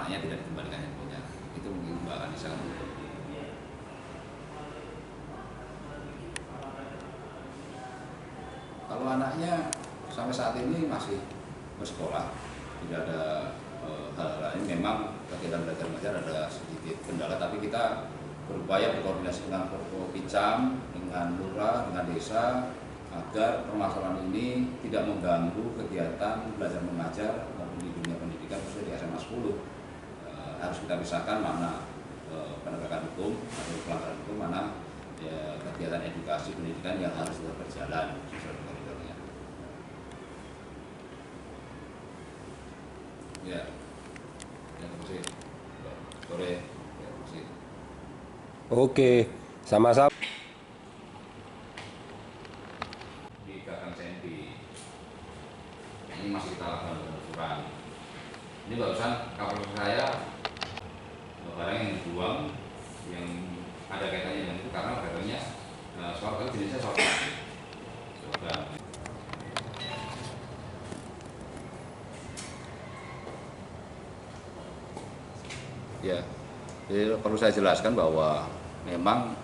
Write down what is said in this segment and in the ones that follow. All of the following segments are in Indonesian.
anaknya tidak dikembalikan handphonenya. Itu mungkin Mbak Anissa. Kalau anaknya sampai saat ini masih bersekolah, tidak ada hal lain. Memang kegiatan belajar mengajar ada sedikit kendala, tapi kita berupaya berkoordinasi dengan Forkopimcam, dengan lurah, dengan desa, agar permasalahan ini tidak mengganggu kegiatan belajar mengajar maupun di dunia pendidikan khususnya di SMA 10. Harus kita pisahkan mana penegakan hukum atau pelanggaran hukum, mana ya, kegiatan edukasi pendidikan yang harus tetap berjalan sesuai dengan koridornya. Ya, terima kasih. Sore. Terima kasih. Oke, sama-sama. Di Kakang Sendi ini masih kita lakukan penelusuran. Ini barusan kapal saya barang yang dibuang yang ada kaitannya dengan itu karena barangnya sorghum jenisnya sorghum. Ya, jadi perlu saya jelaskan bahwa memang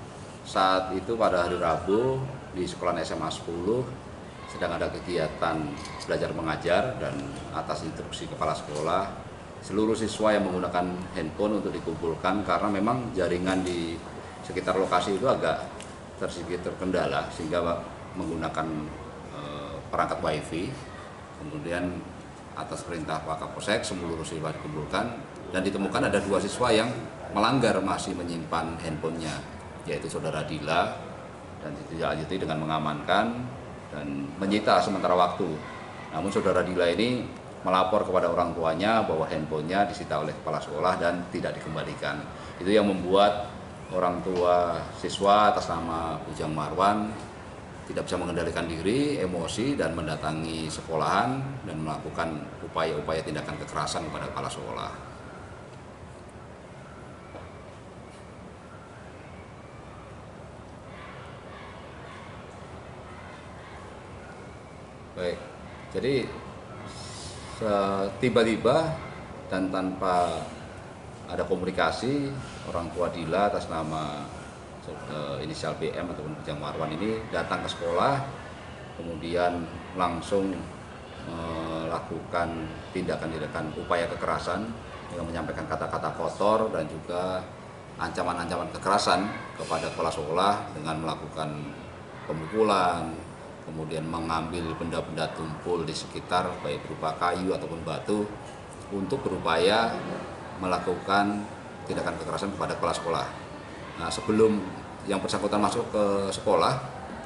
saat itu pada hari Rabu di sekolah SMA 10 sedang ada kegiatan belajar mengajar, dan atas instruksi kepala sekolah seluruh siswa yang menggunakan handphone untuk dikumpulkan karena memang jaringan di sekitar lokasi itu agak sedikit terkendala sehingga menggunakan perangkat wifi. Kemudian atas perintah Pak Kapolsek seluruh siswa dikumpulkan dan ditemukan ada 2 siswa yang melanggar masih menyimpan handphonenya, yaitu saudara Dila, dan ditindaklanjuti dengan mengamankan dan menyita sementara waktu. Namun saudara Dila ini melapor kepada orang tuanya bahwa handphonenya disita oleh kepala sekolah dan tidak dikembalikan. Itu yang membuat orang tua siswa atas nama Ujang Marwan tidak bisa mengendalikan diri, emosi, dan mendatangi sekolahan dan melakukan upaya-upaya tindakan kekerasan kepada kepala sekolah. Baik, jadi tiba-tiba dan tanpa ada komunikasi, orang tua Dila atas nama inisial BM ataupun Ujang Marwan ini datang ke sekolah, kemudian langsung melakukan tindakan-tindakan upaya kekerasan dengan menyampaikan kata-kata kotor dan juga ancaman-ancaman kekerasan kepada kepala sekolah dengan melakukan pemukulan, kemudian mengambil benda-benda tumpul di sekitar baik berupa kayu ataupun batu untuk berupaya melakukan tindakan kekerasan kepada kepala sekolah. Nah, sebelum yang bersangkutan masuk ke sekolah,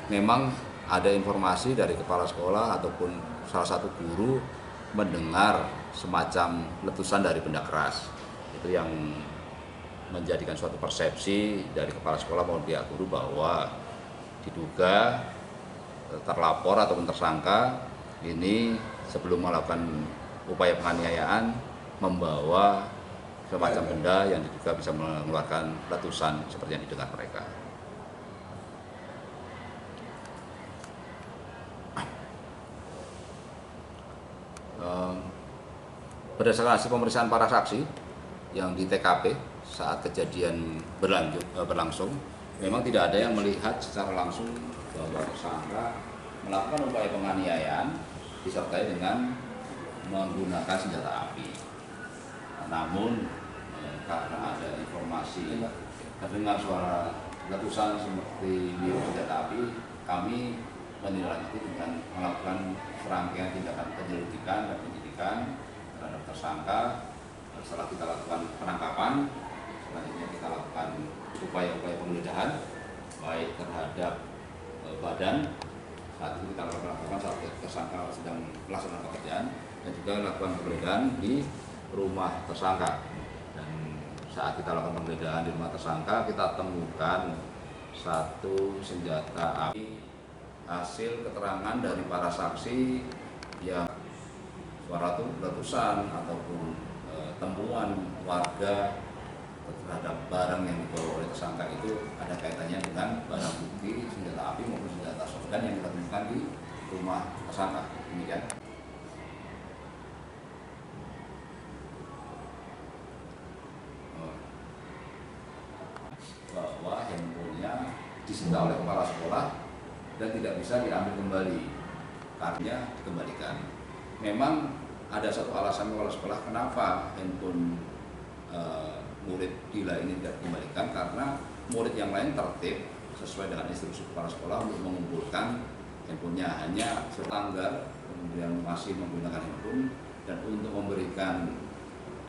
memang ada informasi dari kepala sekolah ataupun salah satu guru mendengar semacam letusan dari benda keras. Itu yang menjadikan suatu persepsi dari kepala sekolah maupun pihak guru bahwa diduga terlapor ataupun tersangka ini sebelum melakukan upaya penganiayaan membawa semacam benda yang diduga bisa mengeluarkan letusan seperti yang didengar mereka. Berdasarkan hasil pemeriksaan para saksi yang di TKP saat kejadian berlangsung, memang tidak ada yang melihat secara langsung bahwa tersangka melakukan upaya penganiayaan disertai dengan menggunakan senjata api. Namun karena ada informasi terdengar suara letusan seperti biru senjata api, kami menindaklanjuti dengan melakukan serangkaian tindakan penyelidikan dan penyidikan terhadap tersangka. Setelah kita lakukan penangkapan, selanjutnya kita lakukan upaya-upaya penggeledahan baik terhadap badan. Saat itu kita lakukan saat tersangka sedang melaksanakan pekerjaan, dan juga lakukan penggeledahan di rumah tersangka. Dan saat kita lakukan penggeledahan di rumah tersangka, kita temukan satu senjata api. Hasil keterangan dari para saksi yang suara letusan ataupun temuan warga terhadap barang yang dibawa oleh tersangka itu ada kaitannya dengan barang bukti senjata api maupun senjata shotgun yang ditemukan di rumah tersangka. Demikian. disita oleh kepala sekolah dan tidak bisa diambil kembali, karena dikembalikan. Memang ada satu alasan kepala sekolah kenapa handphone murid Dila ini tidak dikembalikan, karena murid yang lain tertib sesuai dengan instruksi kepala sekolah untuk mengumpulkan handphonenya, hanya selanggar kemudian masih menggunakan handphone, dan untuk memberikan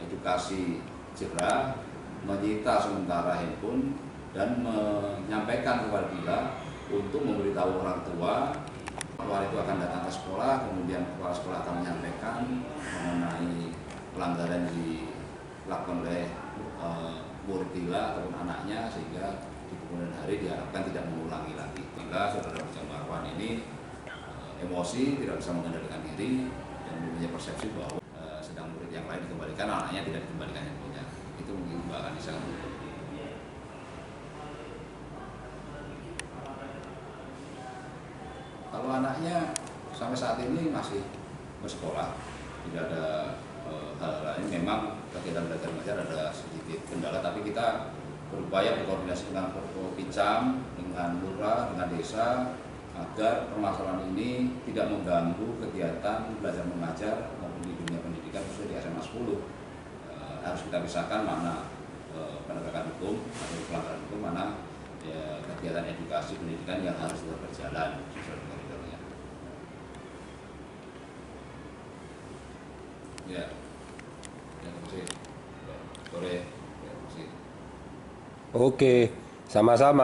edukasi jera menyita sementara handphone dan menyampaikan kepada Dila untuk memberitahu orang tua bahwa itu akan datang ke sekolah, kemudian kepala sekolah akan menyampaikan mengenai pelanggaran yang dilakukan oleh murid Dila ataupun anaknya, sehingga di kemudian hari diharapkan tidak mengulangi lagi. Dila, saudara Bujang Marwan ini emosi, tidak bisa mengendalikan diri, dan mempunyai persepsi bahwa sedang murid yang lain dikembalikan, anaknya tidak dikembalikan handphonenya. Itu mungkin Mbak Anissa. Kalau anaknya sampai saat ini masih bersekolah, tidak ada hal lain. Memang kegiatan belajar mengajar ada sedikit kendala, tapi kita berupaya berkoordinasi dengan Forkopimcam, dengan lurah, dengan desa, agar permasalahan ini tidak mengganggu kegiatan belajar mengajar maupun di dunia pendidikan, khususnya di SMA 10. Harus kita pisahkan mana penegakan hukum atau pelanggaran hukum, mana kegiatan edukasi pendidikan yang harus tetap berjalan sesuai dengan koridornya. Ya, terima kasih. Sore. Ya, terima kasih. Oke, sama-sama.